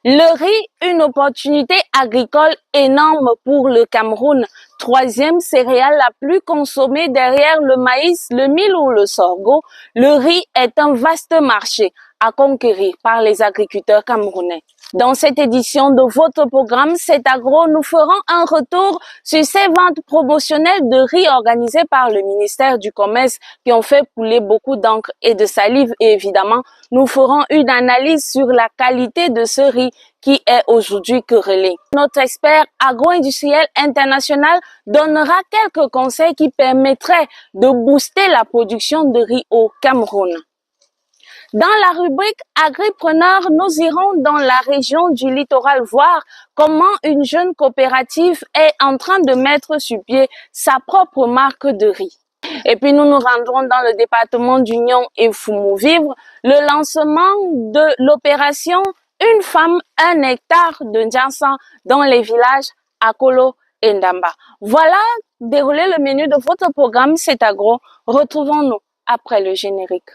Le riz, une opportunité agricole énorme pour le Cameroun. Troisième céréale la plus consommée derrière le maïs, le mil ou le sorgho, le riz est un vaste marché à conquérir par les agriculteurs camerounais. Dans cette édition de votre programme C'est Agro, nous ferons un retour sur ces ventes promotionnelles de riz organisées par le ministère du Commerce qui ont fait couler beaucoup d'encre et de salive. Et évidemment, nous ferons une analyse sur la qualité de ce riz qui est aujourd'hui querellé. Notre expert agro-industriel international donnera quelques conseils qui permettraient de booster la production de riz au Cameroun. Dans la rubrique Agripreneur, nous irons dans la région du littoral voir comment une jeune coopérative est en train de mettre sur pied sa propre marque de riz. Et puis nous nous rendrons dans le département d'Union et Foumou-Vivre, le lancement de l'opération Une femme, un hectare de Ndiansan dans les villages Akolo et Ndamba. Voilà déroulé le menu de votre programme C'est Agro. Retrouvons-nous après le générique.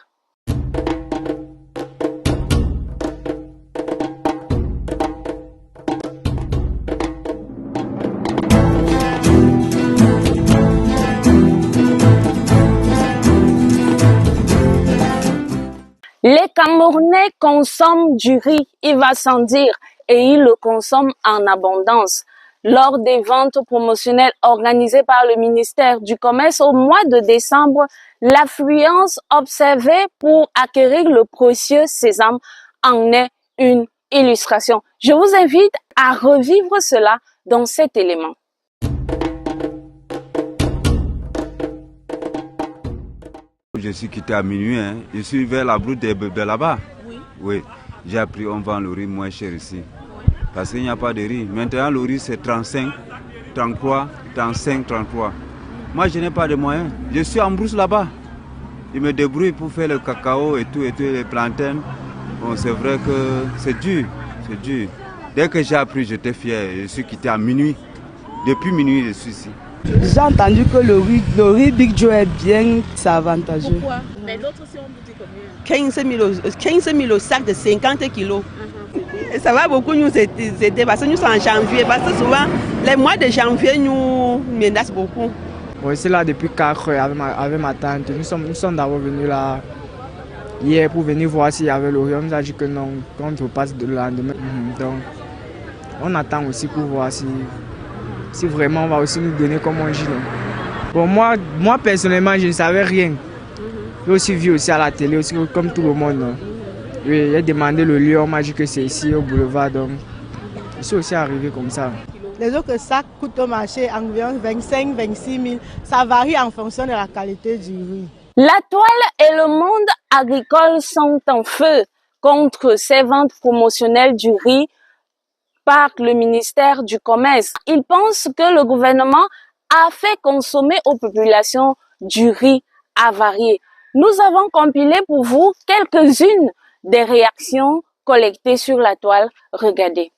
Les Camerounais consomment du riz, il va sans dire, et ils le consomment en abondance. Lors des ventes promotionnelles organisées par le ministère du Commerce au mois de décembre, l'affluence observée pour acquérir le précieux sésame en est une illustration. Je vous invite à revivre cela dans cet élément. Je suis quitté à minuit, hein. Je suis vers la route de là-bas. Oui. Oui. J'ai appris on vend le riz moins cher ici. Parce qu'il n'y a pas de riz. Maintenant le riz c'est 35, 33, 35, 33. Moi je n'ai pas de moyens. Je suis en brousse là-bas. Je me débrouille pour faire le cacao et tout, les plantains. Bon, c'est vrai que c'est dur. C'est dur. Dès que j'ai appris, j'étais fier. Je suis quitté à minuit. Depuis minuit, je suis ici. J'ai entendu que le riz Big Joe est bien avantageux. Pourquoi? Mais l'autre aussi on vous dit combien? 15 000 au sac de 50 kilos. Ça va beaucoup nous aider parce que nous sommes en janvier. Parce que souvent, les mois de janvier nous menacent beaucoup. Oui, c'est là depuis 4 heures avec ma tante. Nous sommes d'abord venus là hier pour venir voir s'il y avait le riz. On nous a dit que non, qu'on repasse le lendemain. Donc, on attend aussi pour voir si vraiment on va aussi nous donner comme on dit. Bon, moi personnellement, je ne savais rien. J'ai aussi vu aussi à la télé, aussi, comme tout le monde. Oui, j'ai demandé le lieu, on m'a dit que c'est ici au boulevard. Donc, je suis aussi arrivé comme ça. Les autres sacs coûtent au marché environ 25 000, 26 000. Ça varie en fonction de la qualité du riz. La toile et le monde agricole sont en feu contre ces ventes promotionnelles du riz par le ministère du Commerce. Ils pensent que le gouvernement a fait consommer aux populations du riz avarié. Nous avons compilé pour vous quelques-unes des réactions collectées sur la toile. Regardez.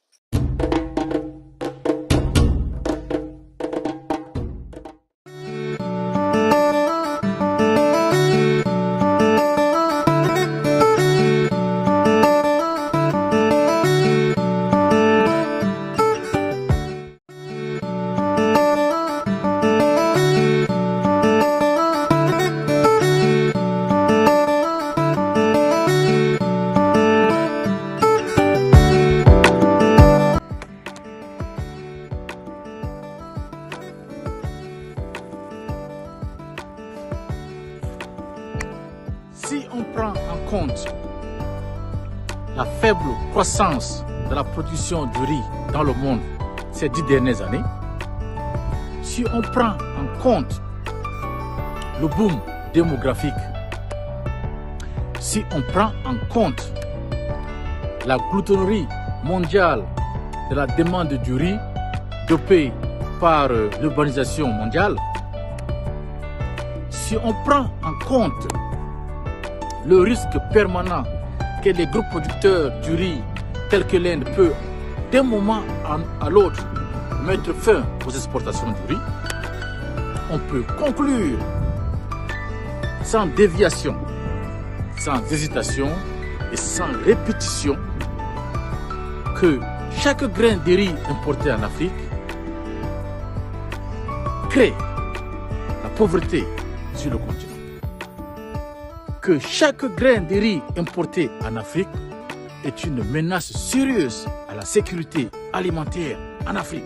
Si on prend en compte la faible croissance de la production du riz dans le monde ces 10 dernières années, si on prend en compte le boom démographique, si on prend en compte la gloutonnerie mondiale de la demande du riz dopée par l'urbanisation mondiale, si on prend en compte le risque permanent que les groupes producteurs du riz tels que l'Inde peut d'un moment à l'autre mettre fin aux exportations du riz, on peut conclure sans déviation, sans hésitation et sans répétition que chaque grain de riz importé en Afrique crée la pauvreté sur le continent. Que chaque grain de riz importé en Afrique est une menace sérieuse à la sécurité alimentaire en Afrique.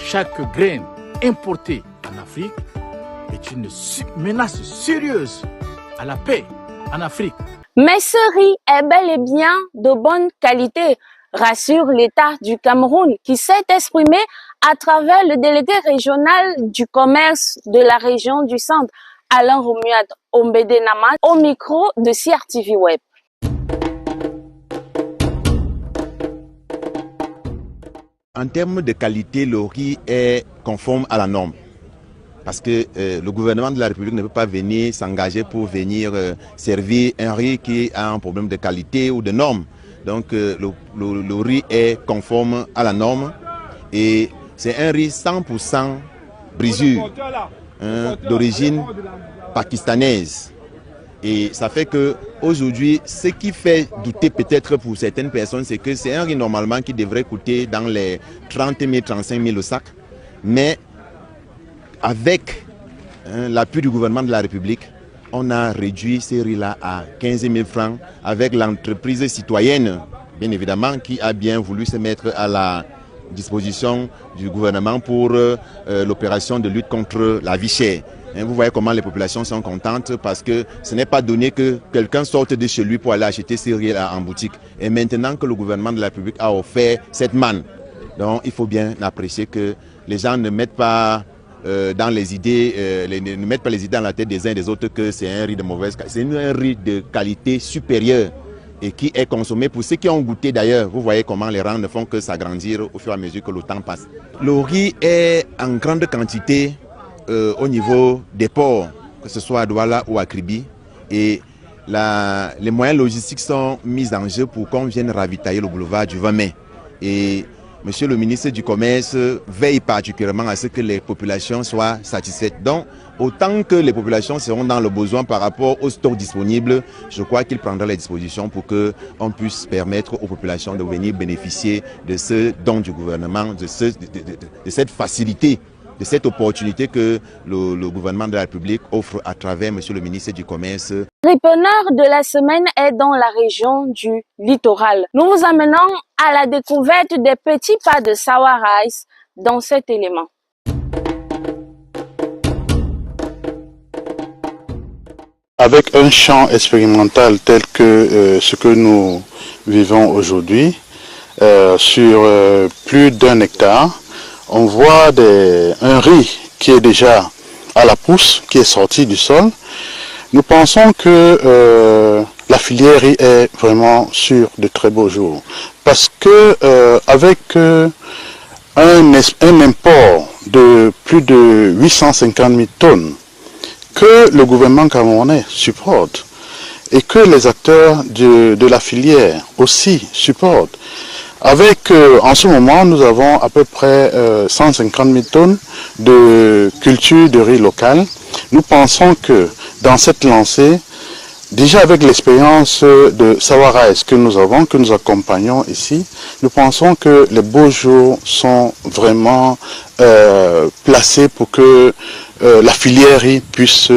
Chaque grain importé en Afrique est une menace sérieuse à la paix en Afrique. Mais ce riz est bel et bien de bonne qualité, rassure l'État du Cameroun qui s'est exprimé à travers le délégué régional du commerce de la région du Centre, Alain Romuald Ombede-Nama, au micro de CRTV Web. En termes de qualité, le riz est conforme à la norme. Parce que le gouvernement de la République ne peut pas venir s'engager pour venir servir un riz qui a un problème de qualité ou de norme. Donc le riz est conforme à la norme et c'est un riz 100% brisure, d'origine pakistanaise. Et ça fait qu'aujourd'hui, ce qui fait douter peut-être pour certaines personnes, c'est que c'est un riz normalement qui devrait coûter dans les 30 000, 35 000 au sac. Mais avec l'appui du gouvernement de la République, on a réduit ces riz-là à 15 000 francs avec l'entreprise citoyenne, bien évidemment, qui a bien voulu se mettre à la disposition du gouvernement pour l'opération de lutte contre la vie chère. Vous voyez comment les populations sont contentes parce que ce n'est pas donné que quelqu'un sorte de chez lui pour aller acheter ces riz-là en boutique. Et maintenant que le gouvernement de la République a offert cette manne, donc il faut bien apprécier que les gens ne mettent pas dans les idées, ne mettent pas les idées dans la tête des uns et des autres que c'est un riz de mauvaise qualité. C'est un riz de qualité supérieure et qui est consommé. Pour ceux qui ont goûté d'ailleurs, vous voyez comment les rangs ne font que s'agrandir au fur et à mesure que le temps passe. Le riz est en grande quantité au niveau des ports, que ce soit à Douala ou à Kribi. Et les moyens logistiques sont mis en jeu pour qu'on vienne ravitailler le boulevard du 20 mai. Et Monsieur le ministre du Commerce veille particulièrement à ce que les populations soient satisfaites. Donc, autant que les populations seront dans le besoin par rapport au stock disponible, je crois qu'il prendra les dispositions pour qu'on puisse permettre aux populations de venir bénéficier de ce don du gouvernement, de cette facilité, de cette opportunité que le gouvernement de la République offre à travers Monsieur le ministre du Commerce. Ripreneur de la semaine est dans la région du littoral. Nous vous amenons à la découverte des petits pas de Sawa Rice dans cet élément. Avec un champ expérimental tel que ce que nous vivons aujourd'hui, sur plus d'1 hectare, on voit un riz qui est déjà à la pousse, qui est sorti du sol. Nous pensons que la filière riz est vraiment sur de très beaux jours. Parce que avec un import de plus de 850 000 tonnes que le gouvernement camerounais supporte et que les acteurs de la filière aussi supportent, avec, en ce moment, nous avons à peu près 150 000 tonnes de culture de riz local. Nous pensons que dans cette lancée, déjà avec l'expérience de Sawa Rice que nous avons, que nous accompagnons ici, nous pensons que les beaux jours sont vraiment placés pour que la filière riz puisse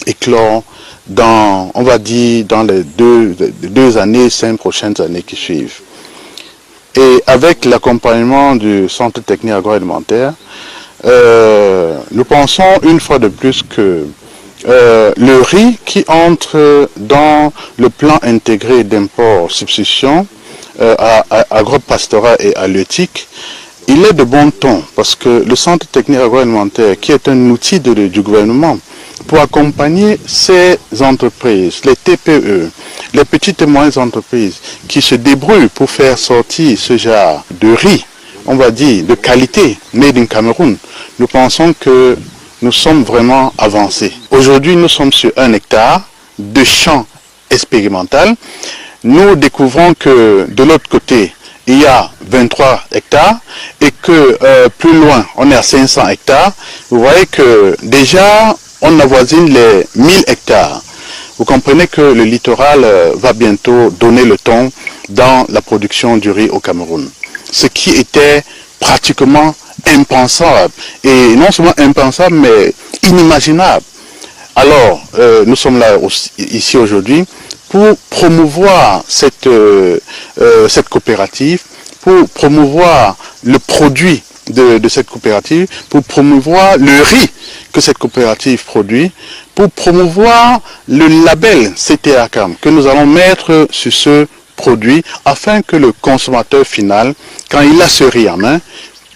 éclore dans, on va dire, dans les deux années, 5 prochaines années qui suivent. Et avec l'accompagnement du Centre technique agroalimentaire, nous pensons une fois de plus que le riz qui entre dans le plan intégré d'import-substitution agro-pastoral et halieutique, il est de bon ton parce que le Centre technique agroalimentaire, qui est un outil du gouvernement, pour accompagner ces entreprises, les TPE, les petites et moyennes entreprises qui se débrouillent pour faire sortir ce genre de riz, on va dire, de qualité, made in Cameroun, nous pensons que nous sommes vraiment avancés. Aujourd'hui, nous sommes sur 1 hectare de champ expérimental. Nous découvrons que de l'autre côté, il y a 23 hectares et que plus loin, on est à 500 hectares. Vous voyez que déjà, on avoisine les 1000 hectares. Vous comprenez que le littoral va bientôt donner le ton dans la production du riz au Cameroun. Ce qui était pratiquement impensable. Et non seulement impensable, mais inimaginable. Alors, nous sommes là ici aujourd'hui pour promouvoir cette coopérative, pour promouvoir le produit de cette coopérative, pour promouvoir le riz que cette coopérative produit, pour promouvoir le label CTACAM que nous allons mettre sur ce produit afin que le consommateur final, quand il a ce riz en main,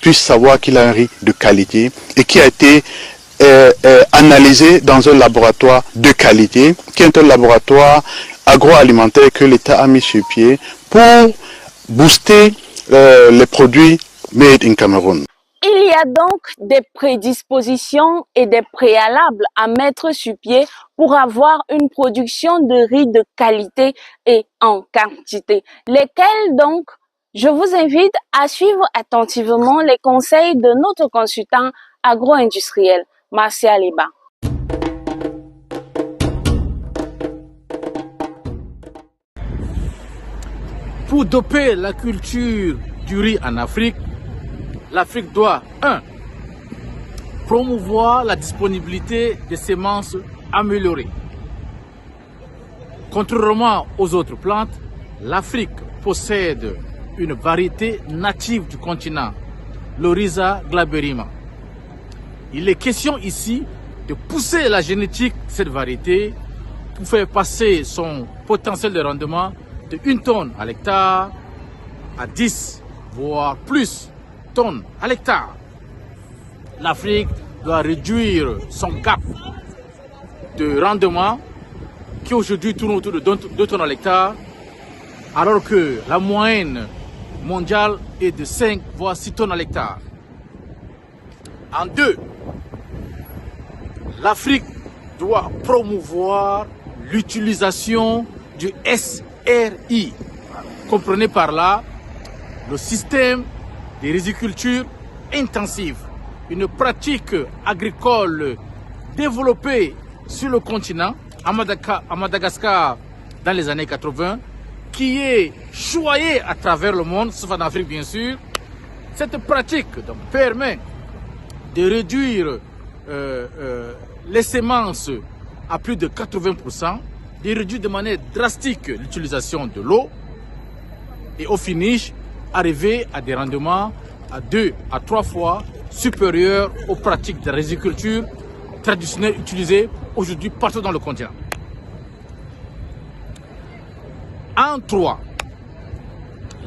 puisse savoir qu'il a un riz de qualité et qui a été analysé dans un laboratoire de qualité, qui est un laboratoire agroalimentaire que l'État a mis sur pied pour booster les produits made in Cameroun. Il y a donc des prédispositions et des préalables à mettre sur pied pour avoir une production de riz de qualité et en quantité. Lesquels donc? Je vous invite à suivre attentivement les conseils de notre consultant agro-industriel, Martial Eba. Pour doper la culture du riz en Afrique, l'Afrique doit 1. Promouvoir la disponibilité des semences améliorées. Contrairement aux autres plantes, l'Afrique possède une variété native du continent, l'Oryza glaberrima. Il est question ici de pousser la génétique de cette variété pour faire passer son potentiel de rendement de 1 tonne à l'hectare à 10, voire plus tonnes à l'hectare. L'Afrique doit réduire son gap de rendement qui aujourd'hui tourne autour de 2 tonnes à l'hectare, alors que la moyenne mondiale est de 5 voire 6 tonnes à l'hectare. En 2, l'Afrique doit promouvoir l'utilisation du SRI. Comprenez par là le système de riziculture intensive, une pratique agricole développée sur le continent, à Madagascar dans les années 80, qui est choyée à travers le monde, sauf en Afrique bien sûr. Cette pratique donc, permet de réduire les semences à plus de 80%, de réduire de manière drastique l'utilisation de l'eau et au finish, arriver à des rendements à 2 à 3 fois supérieurs aux pratiques de riziculture traditionnelles utilisées aujourd'hui partout dans le continent. En 3,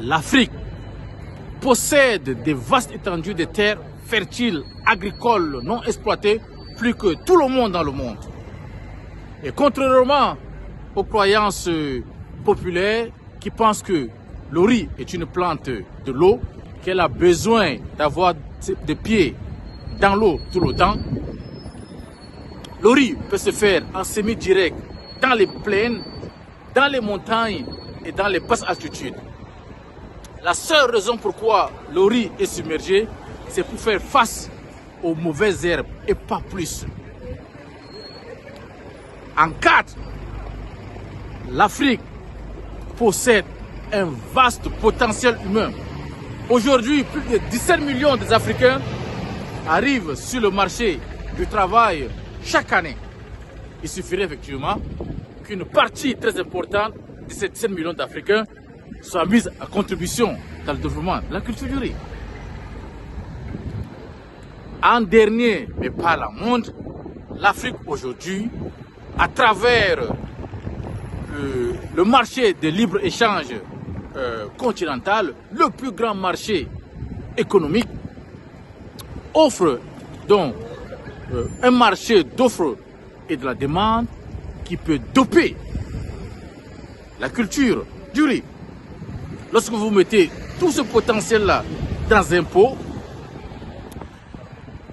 l'Afrique possède des vastes étendues de terres fertiles, agricoles, non exploitées, plus que tout le monde dans le monde. Et contrairement aux croyances populaires qui pensent que le riz est une plante de l'eau, qu'elle a besoin d'avoir des pieds dans l'eau tout le temps, le riz peut se faire en semi-direct dans les plaines, dans les montagnes et dans les basses altitudes. La seule raison pourquoi le riz est submergé, c'est pour faire face aux mauvaises herbes et pas plus. En 4, l'Afrique possède un vaste potentiel humain. Aujourd'hui, plus de 17 millions d'Africains arrivent sur le marché du travail chaque année. Il suffirait effectivement qu'une partie très importante de ces 17 millions d'Africains soit mise à contribution dans le développement de la culture du riz. En dernier, mais pas la moindre, l'Afrique aujourd'hui, à travers le marché de libre-échange continental, le plus grand marché économique, offre donc un marché d'offre et de la demande qui peut doper la culture du riz. Lorsque vous mettez tout ce potentiel-là dans un pot,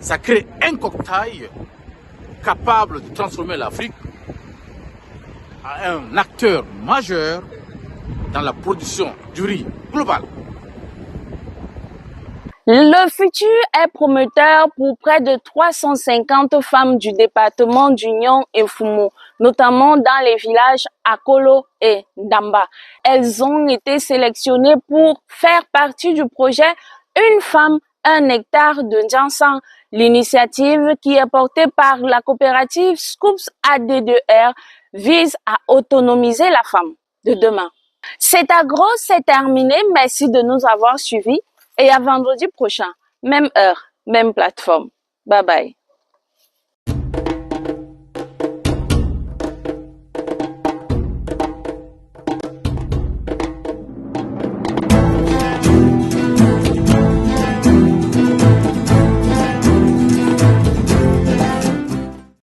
ça crée un cocktail capable de transformer l'Afrique en un acteur majeur dans la production du riz global. Le futur est prometteur pour près de 350 femmes du département d'Union et Fumo, notamment dans les villages Akolo et Damba. Elles ont été sélectionnées pour faire partie du projet Une femme, un hectare de Jansan. L'initiative qui est portée par la coopérative Scoops AD2R vise à autonomiser la femme de demain. C'est agro, c'est terminé. Merci de nous avoir suivis et à vendredi prochain. Même heure, même plateforme. Bye bye.